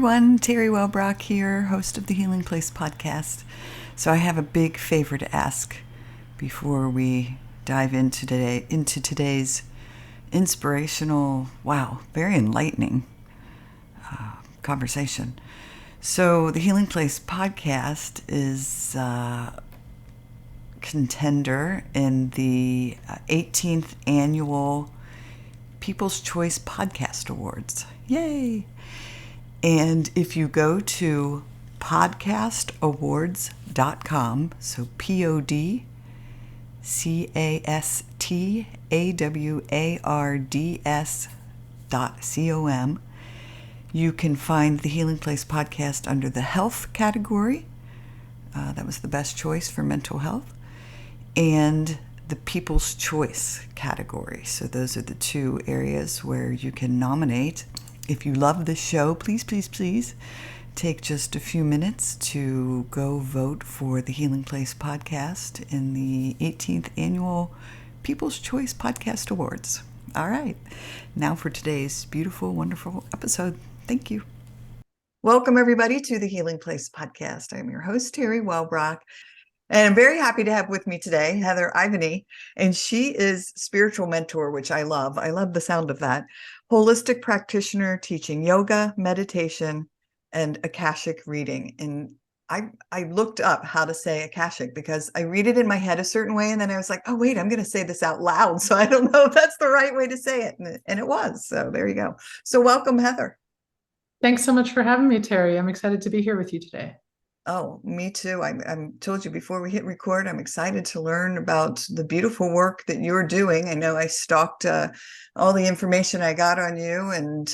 everyone. Teri Wellbrock here, host of the Healing Place podcast. So I have a big favor to ask before we dive into today's inspirational, very enlightening conversation. So the Healing Place podcast is contender in the 18th annual People's Choice Podcast Awards. Yay! And if you go to podcastawards.com, so podcastawards.com, you can find the Healing Place podcast under the health category. That was the best choice for mental health. And the People's Choice category. So those are the two areas where you can nominate. If you love this show, please take just a few minutes to go vote for the Healing Place podcast in the 18th annual People's Choice Podcast Awards. All right, now for today's beautiful, wonderful episode. Thank you. Welcome, everybody, to the Healing Place podcast. I'm your host, Teri Wellbrock. And I'm very happy to have with me today Heather Ivany, and she is spiritual mentor, which I love. I love the sound of that. Holistic practitioner teaching yoga, meditation, and Akashic reading. And I looked up how to say Akashic because I read it in my head a certain way, and then I was like, oh, wait, I'm going to say this out loud. So I don't know if that's the right way to say it. And it was. So there you go. So welcome, Heather. Thanks so much for having me, Teri. I'm excited to be here with you today. Oh, me too. I told you before we hit record, I'm excited to learn about the beautiful work that you're doing. I know I stalked all the information I got on you, and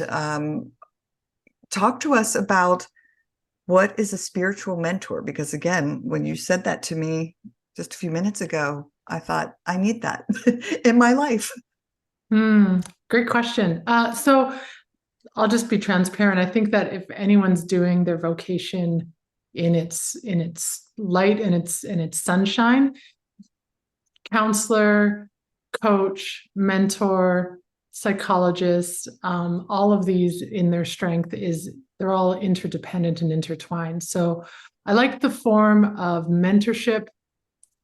talk to us about what is a spiritual mentor? Because again, when you said that to me just a few minutes ago, I thought I need that in my life. Great question. So I'll just be transparent. I think that if anyone's doing their vocation in its light and its sunshine, counselor, coach, mentor, psychologist, all of these in their strength they're all interdependent and intertwined. So I like the form of mentorship.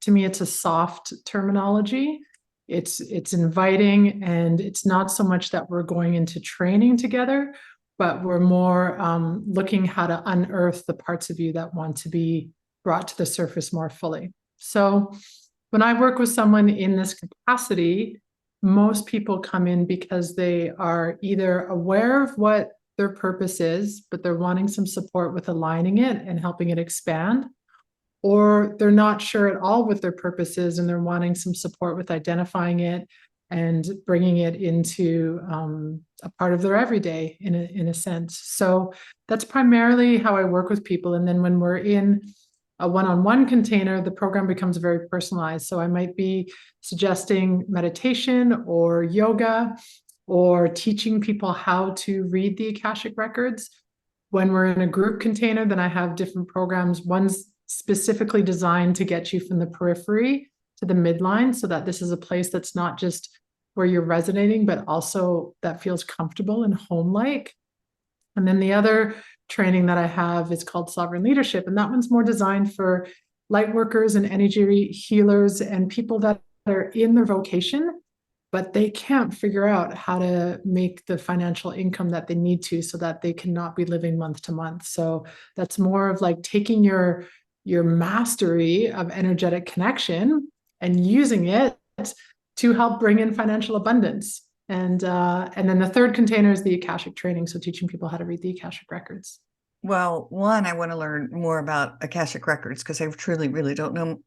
To me, it's a soft terminology. It's inviting, and it's not so much that we're going into training together, but we're more looking how to unearth the parts of you that want to be brought to the surface more fully. So when I work with someone in this capacity, most people come in because they are either aware of what their purpose is, but they're wanting some support with aligning it and helping it expand, or they're not sure at all what their purpose is and they're wanting some support with identifying it and bringing it into a part of their everyday in a sense. So that's primarily how I work with people. And then when we're in a one-on-one container, the program becomes very personalized. So I might be suggesting meditation or yoga or teaching people how to read the Akashic records. When we're in a group container, then I have different programs. One's specifically designed to get you from the periphery to the midline, so that this is a place that's not just where you're resonating, but also that feels comfortable and home-like. And then the other training that I have is called Sovereign Leadership, and that one's more designed for light workers and energy healers and people that are in their vocation, but they can't figure out how to make the financial income that they need to so that they cannot be living month to month. So that's more of like taking your mastery of energetic connection and using it to help bring in financial abundance. And then the third container is the Akashic training. So teaching people how to read the Akashic records. Well, one, I want to learn more about Akashic records because I truly, really don't know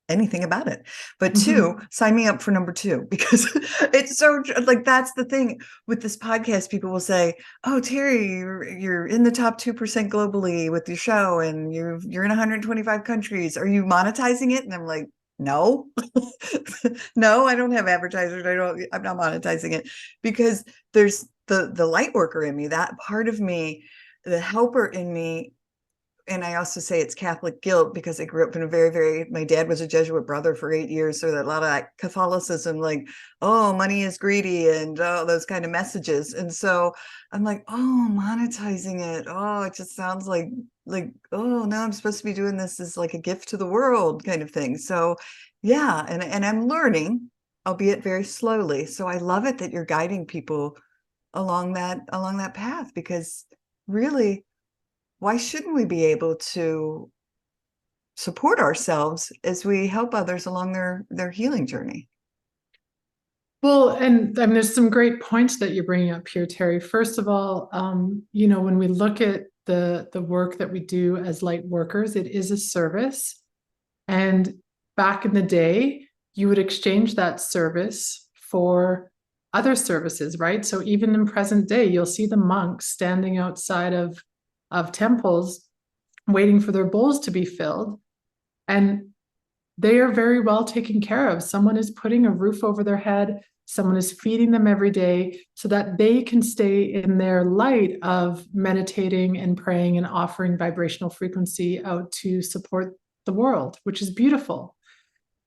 anything about it. But two, sign me up for number two, because it's so like, that's the thing with this podcast. People will say, oh, Teri, you're in the top 2% globally with your show and you're in 125 countries. Are you monetizing it? And I'm like, no, no, I don't have advertisers. I'm not monetizing it, because there's the light worker in me, that part of me, the helper in me and I also say it's Catholic guilt because I grew up in a my dad was a Jesuit brother for 8 years. So that a lot of that Catholicism, like, oh, money is greedy and those kind of messages. And so I'm like, oh, monetizing it. Oh, it just sounds oh, now I'm supposed to be doing this as like a gift to the world kind of thing. So yeah. And I'm learning, albeit very slowly. So I love it that you're guiding people along that path, because really, why shouldn't we be able to support ourselves as we help others along their healing journey? Well, and I mean, there's some great points that you're bringing up here, Teri. First of all, when we look at the work that we do as light workers, it is a service. And back in the day, you would exchange that service for other services, right? So even in present day, you'll see the monks standing outside of temples waiting for their bowls to be filled. And they are very well taken care of. Someone is putting a roof over their head. Someone is feeding them every day so that they can stay in their light of meditating and praying and offering vibrational frequency out to support the world, which is beautiful.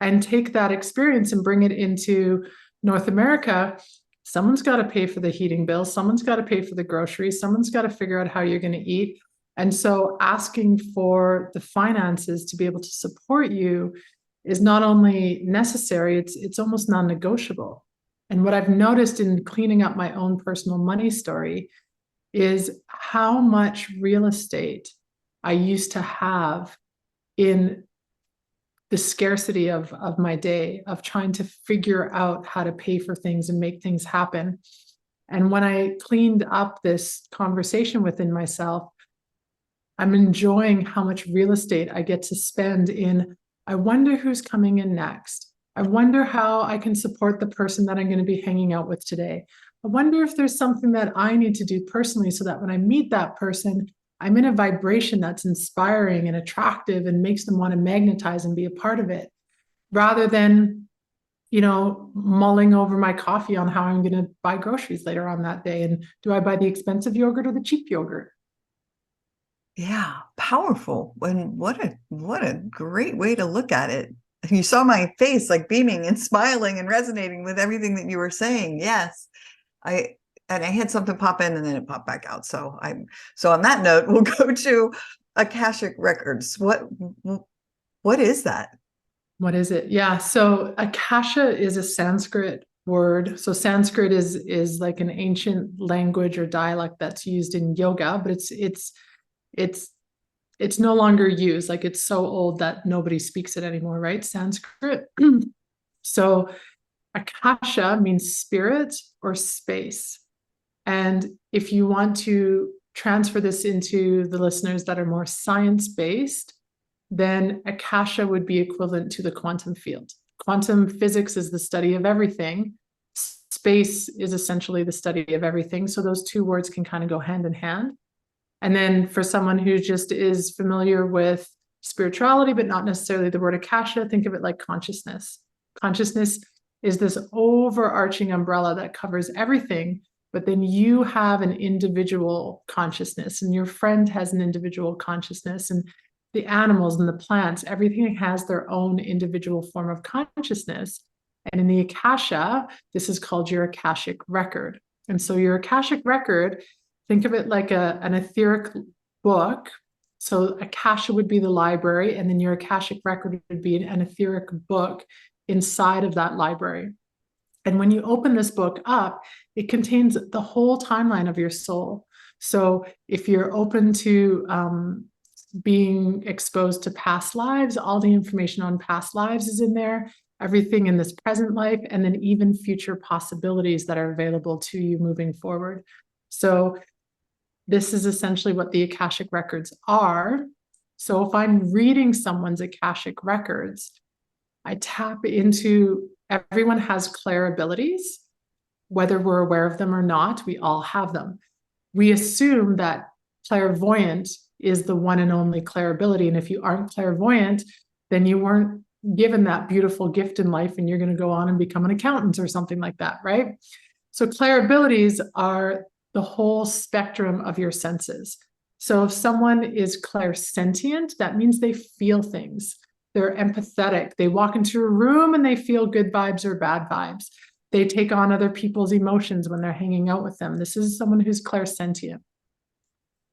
And take that experience and bring it into North America. Someone's got to pay for the heating bill. Someone's got to pay for the groceries. Someone's got to figure out how you're going to eat. And so asking for the finances to be able to support you is not only necessary, it's almost non-negotiable. And what I've noticed in cleaning up my own personal money story is how much real estate I used to have in the scarcity of my day, of trying to figure out how to pay for things and make things happen. And when I cleaned up this conversation within myself, I'm enjoying how much real estate I get to spend in, I wonder who's coming in next. I wonder how I can support the person that I'm going to be hanging out with today. I wonder if there's something that I need to do personally so that when I meet that person, I'm in a vibration that's inspiring and attractive and makes them want to magnetize and be a part of it, rather than, mulling over my coffee on how I'm going to buy groceries later on that day. And do I buy the expensive yogurt or the cheap yogurt? Yeah, powerful. And what a great way to look at it. You saw my face like beaming and smiling and resonating with everything that you were saying. Yes. I had something pop in and then it popped back out. So on that note, we'll go to Akashic records. What is that? What is it? Yeah. So Akasha is a Sanskrit word. So Sanskrit is like an ancient language or dialect that's used in yoga, but it's no longer used. Like, it's so old that nobody speaks it anymore, right? Sanskrit. So Akasha means spirit or space. And if you want to transfer this into the listeners that are more science-based, then Akasha would be equivalent to the quantum field. Quantum physics is the study of everything. Space is essentially the study of everything. So those two words can kind of go hand in hand. And then for someone who just is familiar with spirituality, but not necessarily the word Akasha, think of it like consciousness. Consciousness is this overarching umbrella that covers everything, but then you have an individual consciousness, and your friend has an individual consciousness, and the animals and the plants, everything has their own individual form of consciousness. And in the Akasha, this is called your Akashic record. And so your Akashic record, think of it like an etheric book. So Akasha would be the library, and then your Akashic record would be an etheric book inside of that library. And when you open this book up, it contains the whole timeline of your soul. So if you're open to being exposed to past lives, all the information on past lives is in there, everything in this present life, and then even future possibilities that are available to you moving forward. So this is essentially what the Akashic records are. So if I'm reading someone's Akashic records, I tap into, everyone has clair abilities, whether we're aware of them or not, we all have them. We assume that clairvoyant is the one and only clair ability. And if you aren't clairvoyant, then you weren't given that beautiful gift in life and you're going to go on and become an accountant or something like that, right? So clair abilities are the whole spectrum of your senses. So if someone is clairsentient, that means they feel things. They're empathetic. They walk into a room and they feel good vibes or bad vibes. They take on other people's emotions when they're hanging out with them. This is someone who's clairsentient.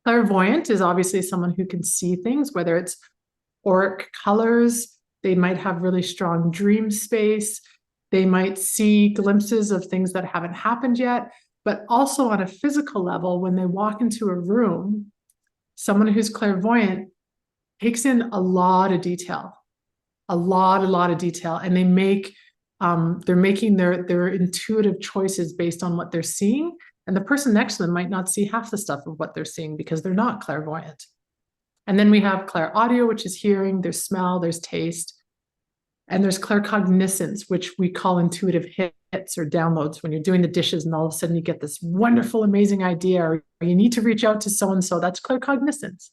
Clairvoyant is obviously someone who can see things, whether it's auric colors. They might have really strong dream space. They might see glimpses of things that haven't happened yet, but also on a physical level, when they walk into a room, someone who's clairvoyant takes in a lot of detail, a lot of detail, and they're making their intuitive choices based on what they're seeing. And the person next to them might not see half the stuff of what they're seeing because they're not clairvoyant. And then we have clairaudio, which is hearing, there's smell, there's taste. And there's claircognizance, which we call intuitive hits or downloads when you're doing the dishes and all of a sudden you get this wonderful, amazing idea, or you need to reach out to so-and-so. That's claircognizance.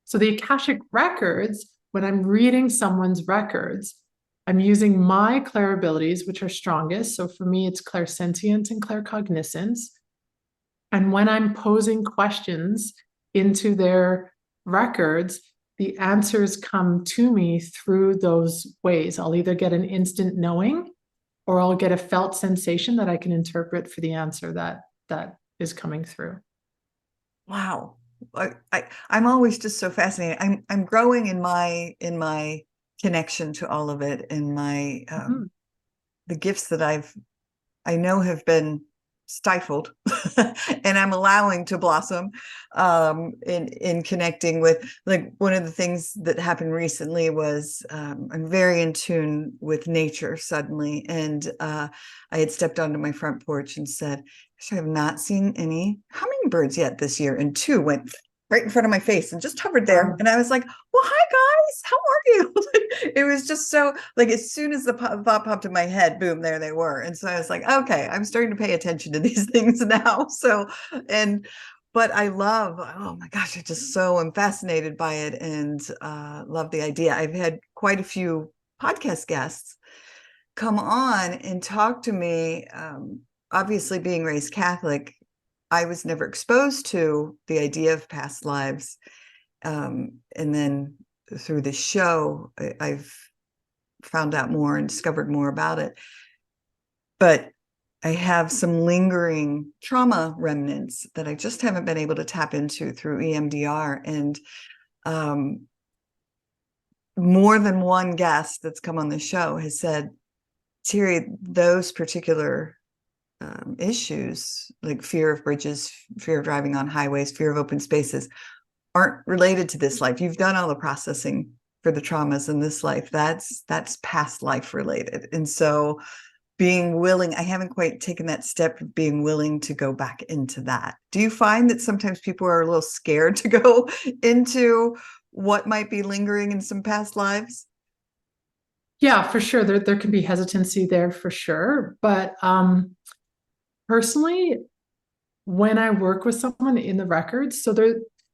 So the Akashic records, when I'm reading someone's records, I'm using my clair abilities, which are strongest. So for me, it's clairsentience and claircognizance. And when I'm posing questions into their records, the answers come to me through those ways. I'll either get an instant knowing or I'll get a felt sensation that I can interpret for the answer that is coming through. Wow. I'm always just so fascinated. I'm growing in my connection to all of it, and my the gifts that I know have been stifled and I'm allowing to blossom in connecting with, like, one of the things that happened recently was I'm very in tune with nature suddenly, and I had stepped onto my front porch and said, I have not seen any hummingbirds yet this year, and two went right in front of my face and just hovered there. And I was like, well, hi guys, how are you? It was just so, like, as soon as the thought popped in my head, boom, there they were. And so I was like, okay, I'm starting to pay attention to these things now. So, but I love, oh my gosh, I just so am fascinated by it, and love the idea. I've had quite a few podcast guests come on and talk to me. Obviously, being raised Catholic, I was never exposed to the idea of past lives. And then through the show, I've found out more and discovered more about it. But I have some lingering trauma remnants that I just haven't been able to tap into through EMDR. And more than one guest that's come on the show has said, Teri, those particular issues, like fear of bridges, fear of driving on highways, fear of open spaces, aren't related to this life. You've done all the processing for the traumas in this life. That's past life related. And so being willing, I haven't quite taken that step of being willing to go back into that. Do you find that sometimes people are a little scared to go into what might be lingering in some past lives? Yeah, for sure. There can be hesitancy there for sure. But personally, when I work with someone in the records, so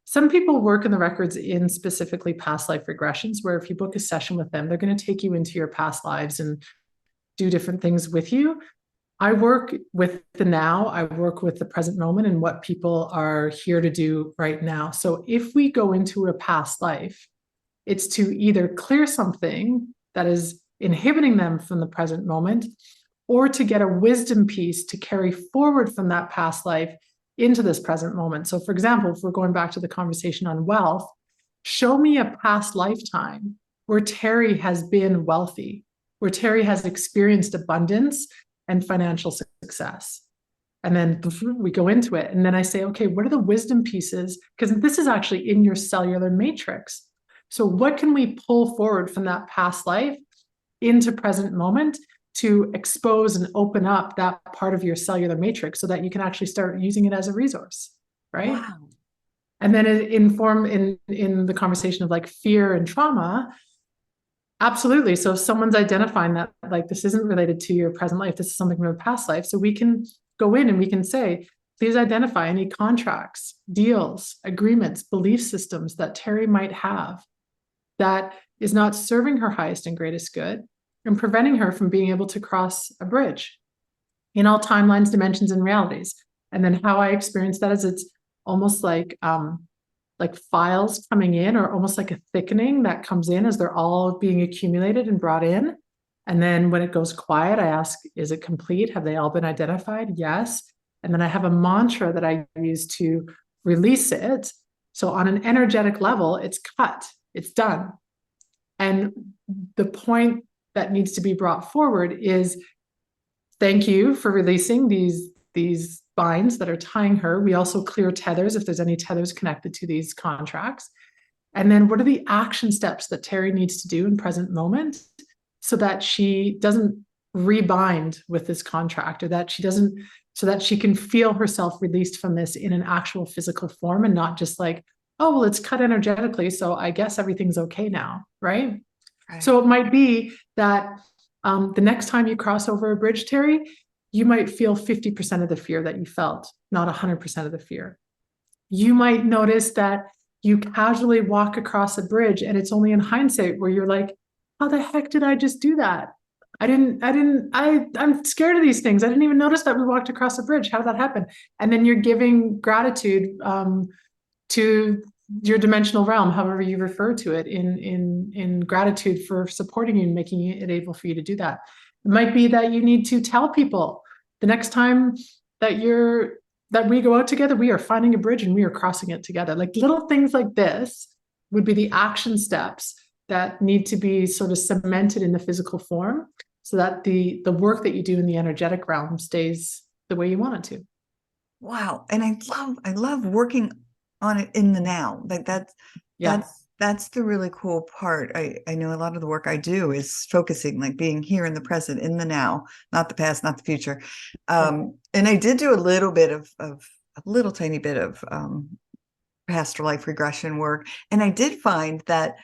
some people work in the records in specifically past life regressions, where if you book a session with them, they're going to take you into your past lives and do different things with you. I work with the now, I work with the present moment and what people are here to do right now. So if we go into a past life, it's to either clear something that is inhibiting them from the present moment, or to get a wisdom piece to carry forward from that past life into this present moment. So for example, if we're going back to the conversation on wealth, show me a past lifetime where Teri has been wealthy, where Teri has experienced abundance and financial success. And then we go into it. And then I say, okay, what are the wisdom pieces? Because this is actually in your cellular matrix. So what can we pull forward from that past life into present moment to expose and open up that part of your cellular matrix so that you can actually start using it as a resource, right? Wow. And then in the conversation of like fear and trauma, absolutely. So if someone's identifying that like this isn't related to your present life, this is something from a past life. So we can go in and we can say, please identify any contracts, deals, agreements, belief systems that Teri might have that is not serving her highest and greatest good and preventing her from being able to cross a bridge in all timelines, dimensions, and realities. And then how I experience that is it's almost like like files coming in, or almost like a thickening that comes in as they're all being accumulated and brought in. And then when it goes quiet, I ask, is it complete? Have they all been identified? Yes. And then I have a mantra that I use to release it. So on an energetic level, it's cut, it's done. And the point that needs to be brought forward is, thank you for releasing these binds that are tying her. We also clear tethers if there's any tethers connected to these contracts. And then what are the action steps that Teri needs to do in present moment so that she doesn't rebind with this contract, or that she doesn't, so that she can feel herself released from this in an actual physical form, and not just like, oh, well, it's cut energetically, so I guess everything's okay now, right? So it might be that the next time you cross over a bridge, Teri, you might feel 50% of the fear that you felt, not 100% of the fear. You might notice that you casually walk across a bridge and it's only in hindsight where you're like, how the heck did I just do that? I'm scared of these things. I didn't even notice that we walked across a bridge. How did that happen? And then you're giving gratitude to your dimensional realm, however you refer to it, in gratitude for supporting you and making it able for you to do that. It might be that you need to tell people the next time that we go out together, we are finding a bridge and we are crossing it together. Like little things like this would be the action steps that need to be sort of cemented in the physical form, so that the work that you do in the energetic realm stays the way you want it to. Wow. And I love working on it in the now. Like that's the really cool part. I know a lot of the work I do is focusing, like being here in the present, in the now, not the past, not the future. And I did do a little bit of a little tiny bit of past life regression work. And I did find that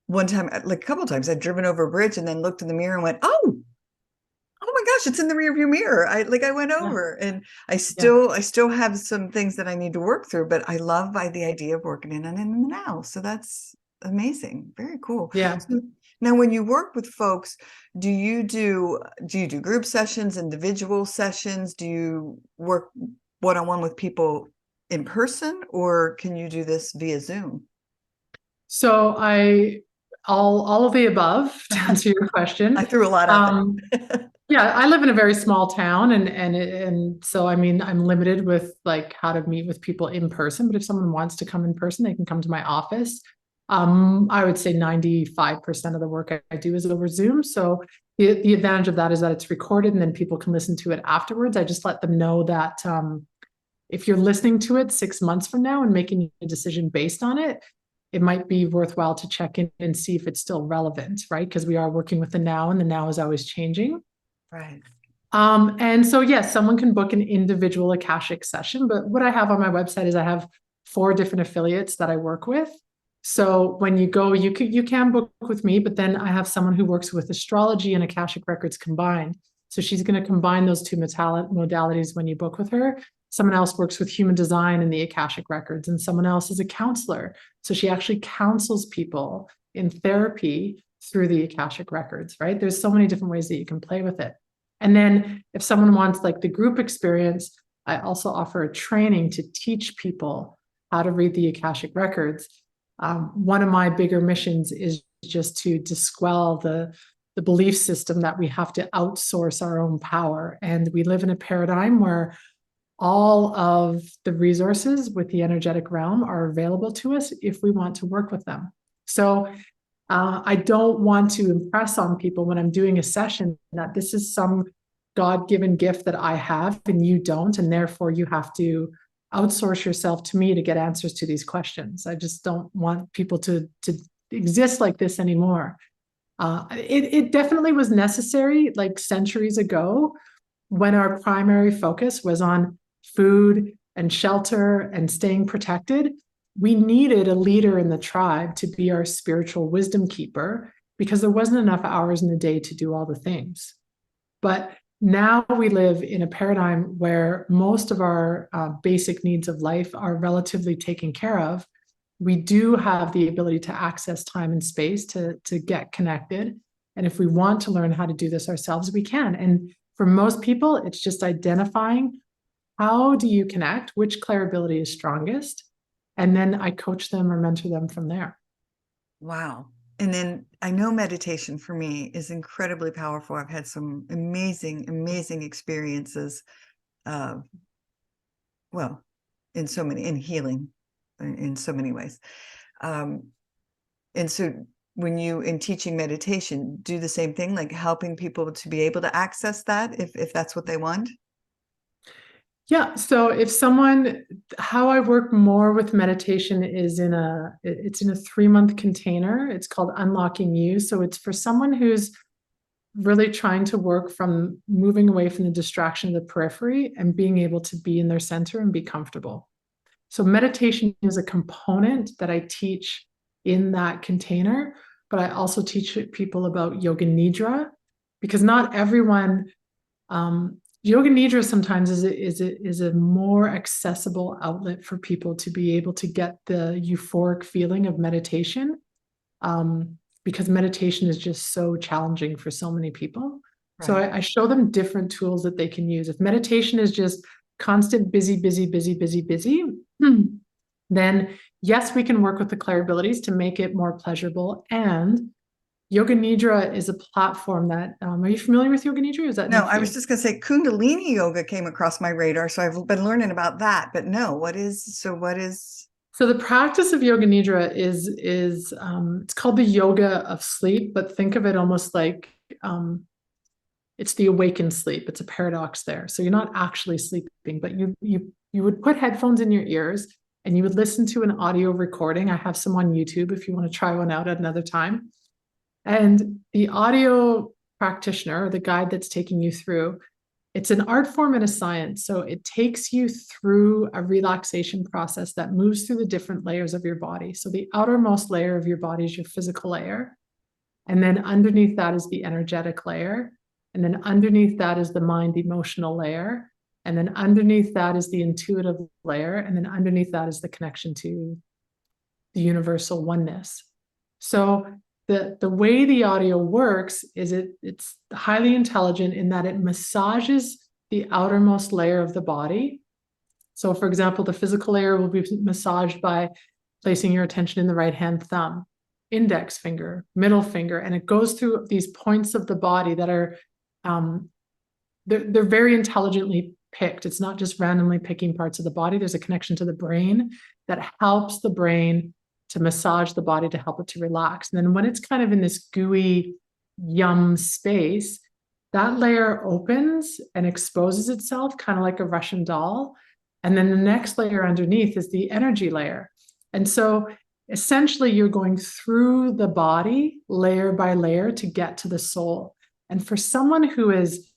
one time, like a couple of times, I'd driven over a bridge and then looked in the mirror and went, oh my gosh, it's in the rearview mirror. I went over, and I still have some things that I need to work through, but I love the idea of working in the now. So that's amazing. Very cool. Yeah. So now when you work with folks, do you do group sessions, individual sessions? Do you work one-on-one with people in person, or can you do this via Zoom? So all of the above, to answer your question. I threw a lot out there. Yeah, I live in a very small town, and so I mean, I'm limited with like how to meet with people in person. But if someone wants to come in person, they can come to my office. I would say 95% of the work I do is over Zoom. So the advantage of that is that it's recorded, and then people can listen to it afterwards. I just let them know that if you're listening to it 6 months from now and making a decision based on it, it might be worthwhile to check in and see if it's still relevant, right? Because we are working with the now, and the now is always changing. Right. And so, yes, someone can book an individual Akashic session, but what I have on my website is I have 4 different affiliates that I work with. So when you go, you can book with me, but then I have someone who works with astrology and Akashic records combined. So she's going to combine those 2 modalities when you book with her. Someone else works with human design and the Akashic records, and someone else is a counselor. So she actually counsels people in therapy through the Akashic records, right? There's so many different ways that you can play with it. And then if someone wants like the group experience, I also offer a training to teach people how to read the Akashic records. One of my bigger missions is just to dispel the belief system that we have to outsource our own power. And we live in a paradigm where all of the resources with the energetic realm are available to us if we want to work with them. So I don't want to impress on people when I'm doing a session that this is some God-given gift that I have and you don't, and therefore you have to outsource yourself to me to get answers to these questions. I just don't want people to exist like this anymore. It definitely was necessary like centuries ago when our primary focus was on food and shelter and staying protected. We needed a leader in the tribe to be our spiritual wisdom keeper because there wasn't enough hours in the day to do all the things. But now we live in a paradigm where most of our basic needs of life are relatively taken care of. We do have the ability to access time and space to get connected. And if we want to learn how to do this ourselves, we can. And for most people, it's just identifying how do you connect, which clair ability is strongest, And then I coach them or mentor them from there. Wow. And then I know meditation for me is incredibly powerful. I've had some amazing, amazing experiences. Uh, well, in healing, in so many ways. And so when you, in teaching meditation, do the same thing, like helping people to be able to access that if that's what they want? Yeah. So if someone, how I work more with meditation is it's in a 3-month container. It's called Unlocking You. So it's for someone who's really trying to work from moving away from the distraction of the periphery and being able to be in their center and be comfortable. So meditation is a component that I teach in that container, but I also teach people about yoga nidra, because not everyone, yoga nidra sometimes is a more accessible outlet for people to be able to get the euphoric feeling of meditation, because meditation is just so challenging for so many people. Right. So I show them different tools that they can use. If meditation is just constant busy, then yes, we can work with the clair abilities to make it more pleasurable. And Yoga Nidra is a platform that, are you familiar with Yoga Nidra? Is that no? I was just going to say Kundalini yoga came across my radar, so I've been learning about that. But no, what is? So the practice of Yoga Nidra is it's called the yoga of sleep, but think of it almost like it's the awakened sleep. It's a paradox there. So you're not actually sleeping, but you would put headphones in your ears and you would listen to an audio recording. I have some on YouTube if you want to try one out at another time. And the audio practitioner, or the guide that's taking you through, it's an art form and a science. So it takes you through a relaxation process that moves through the different layers of your body. So the outermost layer of your body is your physical layer. And then underneath that is the energetic layer. And then underneath that is the mind emotional layer. And then underneath that is the intuitive layer. And then underneath that is the connection to the universal oneness. So the way the audio works is it's highly intelligent in that it massages the outermost layer of the body. So for example, the physical layer will be massaged by placing your attention in the right hand thumb, index finger, middle finger, and it goes through these points of the body that are they're very intelligently picked. It's not just randomly picking parts of the body. There's a connection to the brain that helps the brain to massage the body to help it to relax. And then when it's kind of in this gooey yum space, that layer opens and exposes itself kind of like a Russian doll. And then the next layer underneath is the energy layer. And so essentially you're going through the body layer by layer to get to the soul. And for someone who is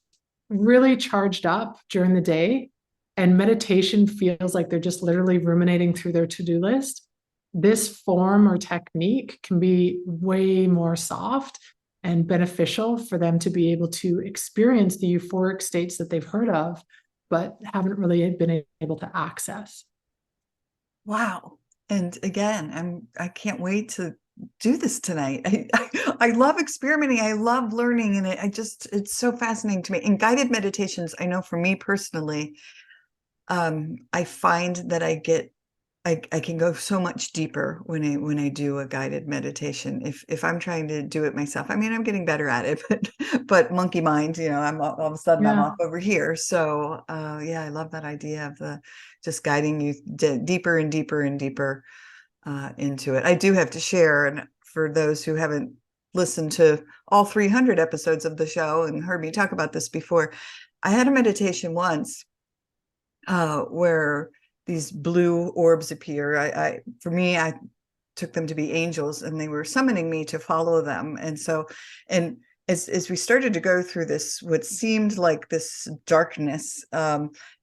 really charged up during the day and meditation feels like they're just literally ruminating through their to-do list, this form or technique can be way more soft and beneficial for them to be able to experience the euphoric states that they've heard of, but haven't really been able to access. Wow. And again, I can't wait to do this tonight. I love experimenting. I love learning. And it's so fascinating to me. And guided meditations, I know for me personally, I find that I can go so much deeper when I do a guided meditation. If I'm trying to do it myself, I mean, I'm getting better at it, but monkey mind, I'm all of a sudden I'm off over here. So yeah, I love that idea of the just guiding you deeper and deeper and deeper into it. I do have to share, and for those who haven't listened to all 300 episodes of the show and heard me talk about this before, I had a meditation once where these blue orbs appear. For me, I took them to be angels, and they were summoning me to follow them. And so, and as we started to go through this, what seemed like this darkness,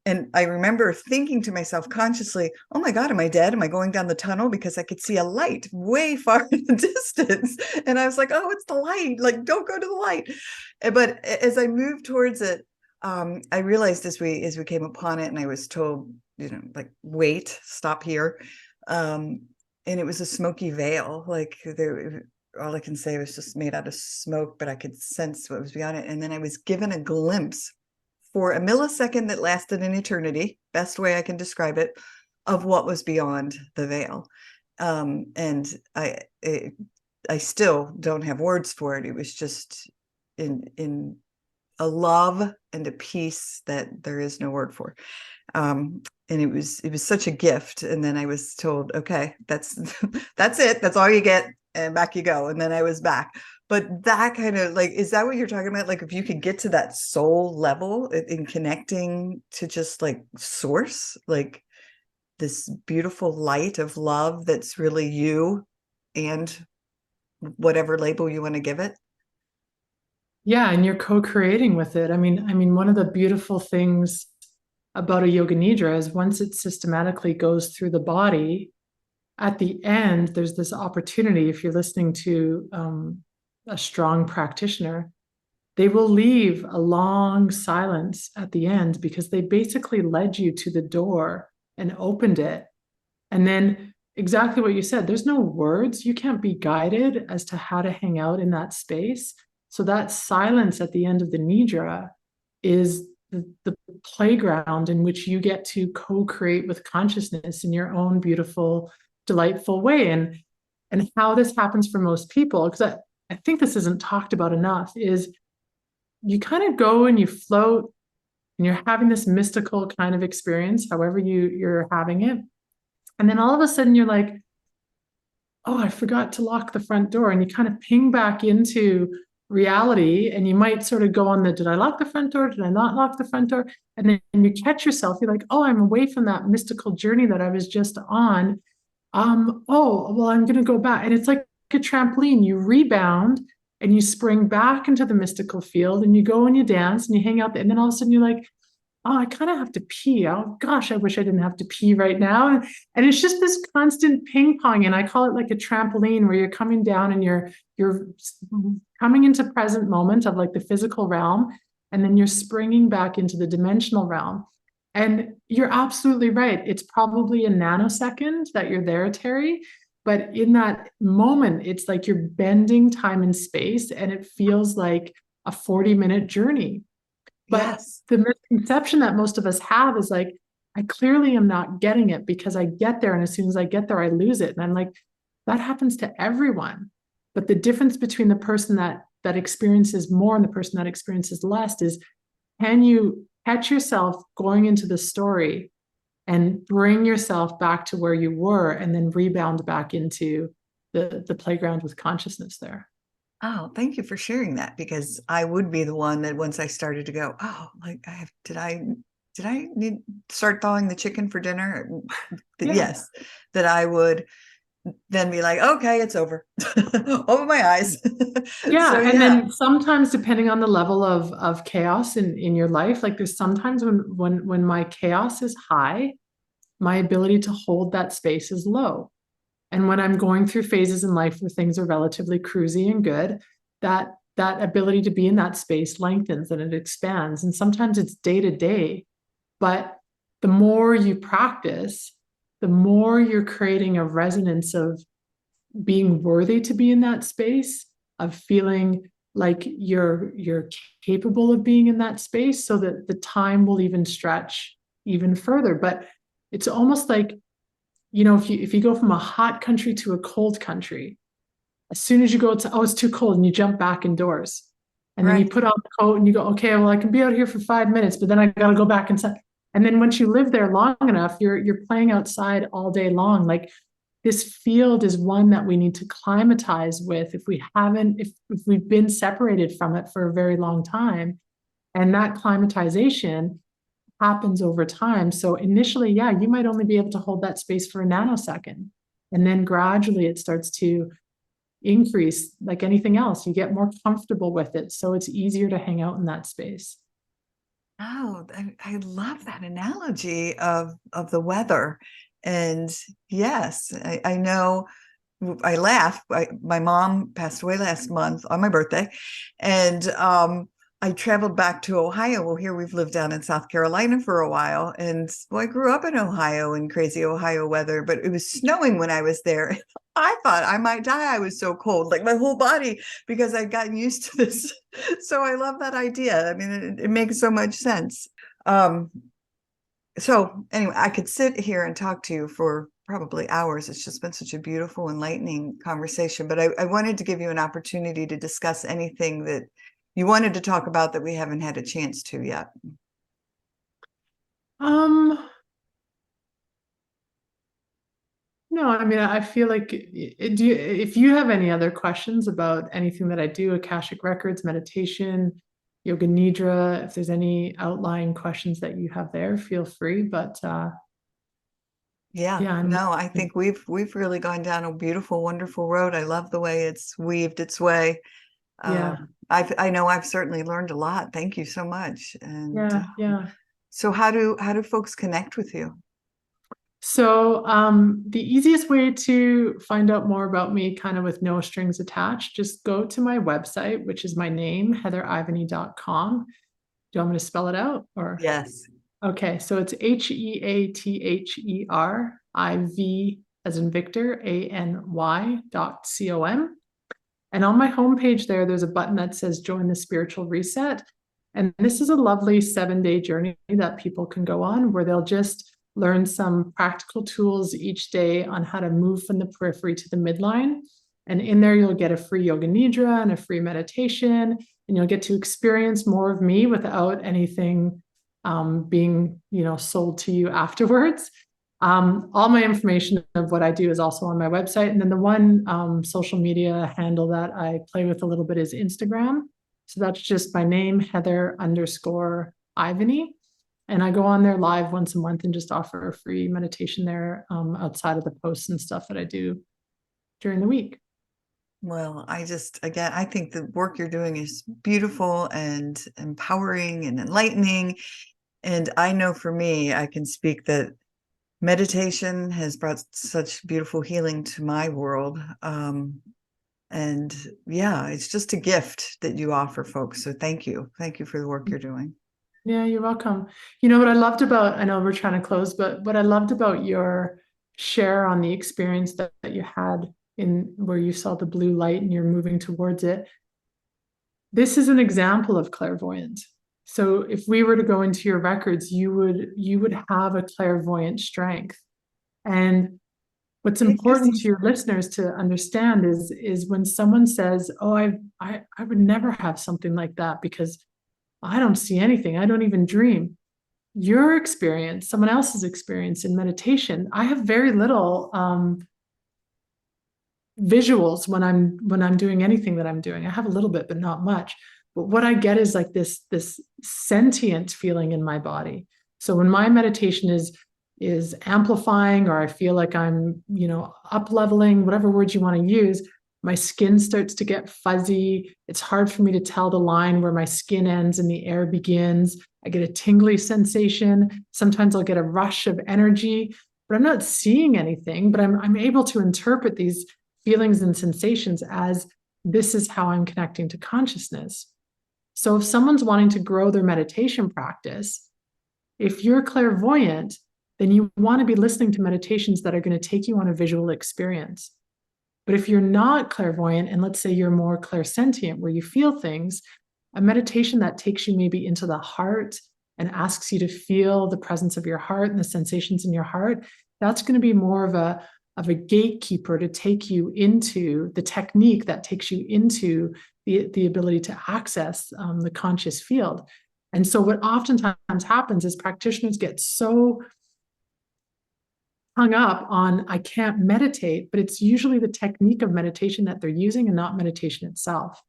and I remember thinking to myself consciously, oh my God, am I dead? Am I going down the tunnel? Because I could see a light way far in the distance. And I was like, oh, it's the light. Like, don't go to the light. But as I moved towards it, I realized as we came upon it, and I was told, like, wait, stop here. And it was a smoky veil. Like all I can say was just made out of smoke, but I could sense what was beyond it. And then I was given a glimpse for a millisecond that lasted an eternity, best way I can describe it, of what was beyond the veil. And I still don't have words for it. It was just in a love and a peace that there is no word for. And it was such a gift. And then I was told, okay, that's it. That's all you get. And back you go. And then I was back. But that kind of like, is that what you're talking about? Like if you could get to that soul level in connecting to just like source, like this beautiful light of love that's really you and whatever label you want to give it. Yeah, and you're co-creating with it. I mean, one of the beautiful things about a yoga nidra is once it systematically goes through the body, at the end, there's this opportunity. If you're listening to a strong practitioner, they will leave a long silence at the end because they basically led you to the door and opened it. And then exactly what you said, there's no words. You can't be guided as to how to hang out in that space. So that silence at the end of the nidra is the playground in which you get to co-create with consciousness in your own beautiful, delightful way. And how this happens for most people, because I think this isn't talked about enough, is you kind of go and you float and you're having this mystical kind of experience, however you're having it. And then all of a sudden you're like, oh, I forgot to lock the front door. And you kind of ping back into reality. And you might sort of go on did I lock the front door? Did I not lock the front door? And then you catch yourself, you're like, oh, I'm away from that mystical journey that I was just on. Oh, well, I'm going to go back. And it's like a trampoline. You rebound and you spring back into the mystical field and you go and you dance and you hang out there. And then all of a sudden you're like, oh, I kind of have to pee. Oh gosh, I wish I didn't have to pee right now. And it's just this constant ping pong. And I call it like a trampoline where you're coming down and you're coming into present moment of like the physical realm. And then you're springing back into the dimensional realm. And you're absolutely right. It's probably a nanosecond that you're there, Teri. But in that moment, it's like you're bending time and space, and it feels like a 40-minute journey. But Yes. the misconception that most of us have is like, I clearly am not getting it because I get there. And as soon as I get there, I lose it. And I'm like, that happens to everyone. But the difference between the person that experiences more and the person that experiences less is, can you catch yourself going into the story and bring yourself back to where you were and then rebound back into the playground with consciousness there? Oh, thank you for sharing that, because I would be the one that once I started to go, oh, like did I need to start thawing the chicken for dinner? Yeah. Yes, that I would then be like, okay, it's over. Open my eyes. Yeah. So And yeah. then sometimes depending on the level of chaos in your life, like there's sometimes when my chaos is high, my ability to hold that space is low. And when I'm going through phases in life where things are relatively cruisy and good, that ability to be in that space lengthens and it expands. And sometimes it's day to day, but the more you practice, the more you're creating a resonance of being worthy to be in that space, of feeling like you're capable of being in that space, so that the time will even stretch even further. But it's almost like, if you go from a hot country to a cold country, as soon as you go to, oh, it's too cold, and you jump back indoors. And then you Right. put on the coat and you go, okay, well, I can be out here for 5 minutes, but then I got to go back inside. And then once you live there long enough, you're playing outside all day long. Like, this field is one that we need to climatize with if we've been separated from it for a very long time. And that climatization happens over time. So initially, yeah, you might only be able to hold that space for a nanosecond. And then gradually it starts to increase, like anything else. You get more comfortable with it. So it's easier to hang out in that space. Oh, I love that analogy of the weather. And yes, I know. I laugh. My mom passed away last month on my birthday, and I traveled back to Ohio. Well, here we've lived down in South Carolina for a while, and well, I grew up in Ohio in crazy Ohio weather, but it was snowing when I was there. I thought I might die. I was so cold, like my whole body, because I'd gotten used to this. So I love that idea. I mean, it makes so much sense. Um, So anyway, I could sit here and talk to you for probably hours. It's just been such a beautiful, enlightening conversation. But I wanted to give you an opportunity to discuss anything that you wanted to talk about that we haven't had a chance to yet. Um, no, I mean, I feel like if you have any other questions about anything that I do, Akashic Records, meditation, yoga nidra, if there's any outlying questions that you have there, feel free. But Yeah, yeah, no, I think we've really gone down a beautiful, wonderful road. I love the way it's weaved its way. yeah, I know I've certainly learned a lot. Thank you so much. And yeah. so how do folks connect with you? So the easiest way to find out more about me, kind of with no strings attached, just go to my website, which is my name, heatherivany.com. Do you want me to spell it out or? Yes. Okay, so it's HEATHERIV as in Victor, ANY.com. And on my homepage there's a button that says join the spiritual reset. And this is a lovely 7-day journey that people can go on where they'll just learn some practical tools each day on how to move from the periphery to the midline. And in there, you'll get a free yoga nidra and a free meditation, and you'll get to experience more of me without anything being, sold to you afterwards. All my information of what I do is also on my website. And then the one social media handle that I play with a little bit is Instagram. So that's just my name, Heather_Ivany. And I go on there live once a month and just offer a free meditation there outside of the posts and stuff that I do during the week. Well, again, I think the work you're doing is beautiful and empowering and enlightening. And I know for me, I can speak that meditation has brought such beautiful healing to my world. And yeah, it's just a gift that you offer folks. So thank you. Thank you for the work you're doing. Yeah, you're welcome. You know what I loved about, I know we're trying to close, but what I loved about your share on the experience that you had in where you saw the blue light and you're moving towards it. This is an example of clairvoyance. So if we were to go into your records, you would have a clairvoyant strength. And what's important to your listeners to understand is when someone says, "Oh, I would never have something like that because I don't see anything. I don't even dream." Your experience, someone else's experience in meditation, I have very little visuals when I'm doing anything that I'm doing. I have a little bit, but not much. But what I get is like this sentient feeling in my body. So when my meditation is amplifying, or I feel like I'm, up leveling, whatever words you want to use, my skin starts to get fuzzy. It's hard for me to tell the line where my skin ends and the air begins. I get a tingly sensation. Sometimes I'll get a rush of energy, but I'm not seeing anything, but I'm able to interpret these feelings and sensations as this is how I'm connecting to consciousness. So if someone's wanting to grow their meditation practice, if you're clairvoyant, then you want to be listening to meditations that are going to take you on a visual experience. But if you're not clairvoyant, and let's say you're more clairsentient, where you feel things, a meditation that takes you maybe into the heart and asks you to feel the presence of your heart and the sensations in your heart, that's going to be more of a gatekeeper to take you into the technique that takes you into the ability to access the conscious field. And so what oftentimes happens is practitioners get so hung up on, I can't meditate, but it's usually the technique of meditation that they're using and not meditation itself.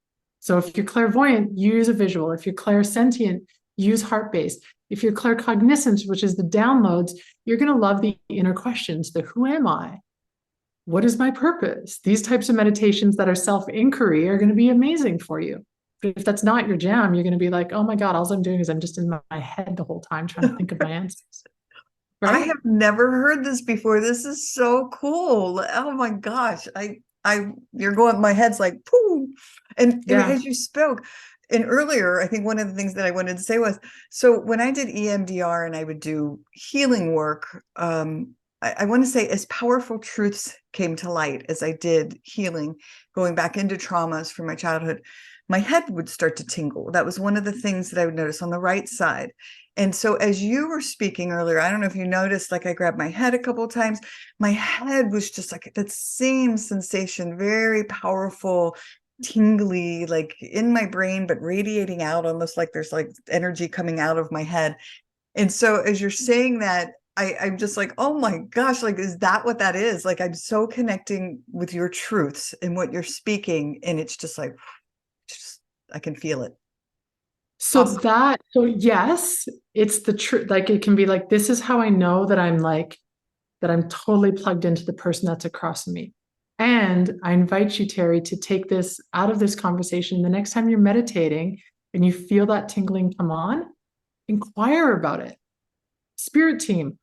So if you're clairvoyant, use a visual. If you're clairsentient, use heart-based. If you're claircognizant, which is the downloads, you're going to love the inner questions, the who am I? What is my purpose? These types of meditations that are self-inquiry are going to be amazing for you. But if that's not your jam, you're going to be like, oh my God, all I'm doing is I'm just in my head the whole time trying to think of my answers. I Right? have never heard this before. This is so cool. Oh my gosh. You're going, my head's like, pooh. And Yeah. as you spoke, and earlier, I think one of the things that I wanted to say was, so when I did EMDR and I would do healing work, I want to say as powerful truths came to light as I did healing, going back into traumas from my childhood. my head would start to tingle. That was one of the things that I would notice on the right side. And so as you were speaking earlier, I don't know if you noticed, like I grabbed my head a couple of times, my head was just like that same sensation, very powerful, tingly, like in my brain, but radiating out almost like there's like energy coming out of my head. And so as you're saying that, I'm just like, oh my gosh, like, is that what that is? Like, I'm so connecting with your truths and what you're speaking. And it's just like, I can feel it. So Awesome. so yes, it's the truth. Like it can be like, this is how I know that I'm totally plugged into the person that's across from me. And I invite you, Teri, to take this out of this conversation. The next time you're meditating and you feel that tingling come on, inquire about it. Spirit team,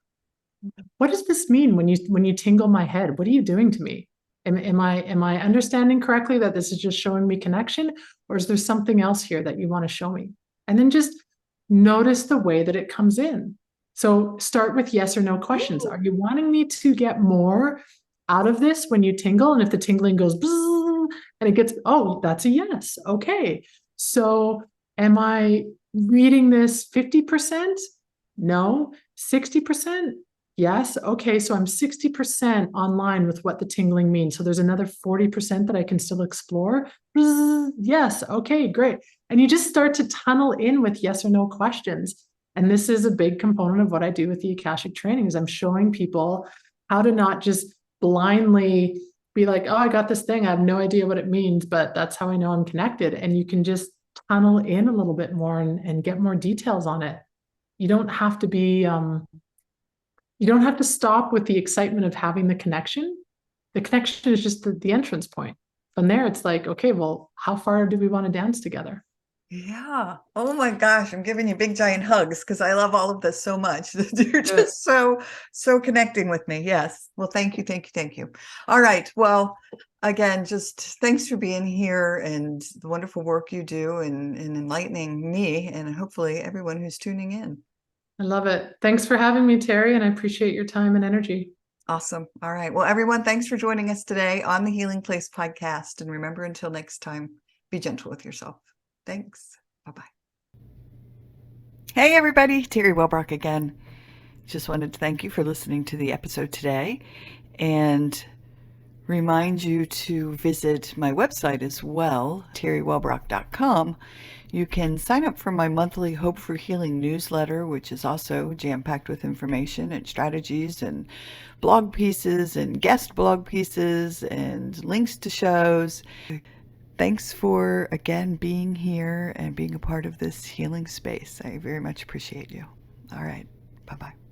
what does this mean when you tingle my head? What are you doing to me? Am I understanding correctly that this is just showing me connection, or is there something else here that you want to show me? And then just notice the way that it comes in. So start with yes or no questions. Are you wanting me to get more out of this when you tingle? And if the tingling goes and it gets, oh, that's a yes. Okay. So am I reading this 50%? No. 60%? Yes. Okay. So I'm 60% online with what the tingling means. So there's another 40% that I can still explore. Yes. Okay, great. And you just start to tunnel in with yes or no questions. And this is a big component of what I do with the Akashic trainings. I'm showing people how to not just blindly be like, oh, I got this thing. I have no idea what it means, but that's how I know I'm connected. And you can just tunnel in a little bit more and get more details on it. You don't have to be you don't have to stop with the excitement of having the connection. The connection is just the entrance point. From there, it's like, okay, well, how far do we want to dance together? Yeah. Oh my gosh, I'm giving you big giant hugs because I love all of this so much. You're Good. just so connecting with me. Yes. Well, thank you, thank you, thank you. All right. Well, again, just thanks for being here and the wonderful work you do and enlightening me and hopefully everyone who's tuning in. I love it. Thanks for having me, Teri, and I appreciate your time and energy. Awesome. All right. Well, everyone, thanks for joining us today on the Healing Place podcast. And remember, until next time, be gentle with yourself. Thanks. Bye-bye. Hey, everybody. Teri Wellbrock again. Just wanted to thank you for listening to the episode today and remind you to visit my website as well, teriwellbrock.com. You can sign up for my monthly Hope for Healing newsletter, which is also jam-packed with information and strategies and blog pieces and guest blog pieces and links to shows. Thanks for, again, being here and being a part of this healing space. I very much appreciate you. All right. Bye-bye.